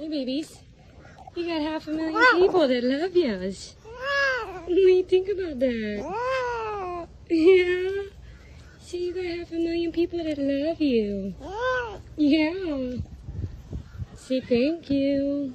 Hey, babies. You got 500,000 people that love you. What do you think about that? Yeah. See, you got 500,000 people that love you. Yeah. Say thank you.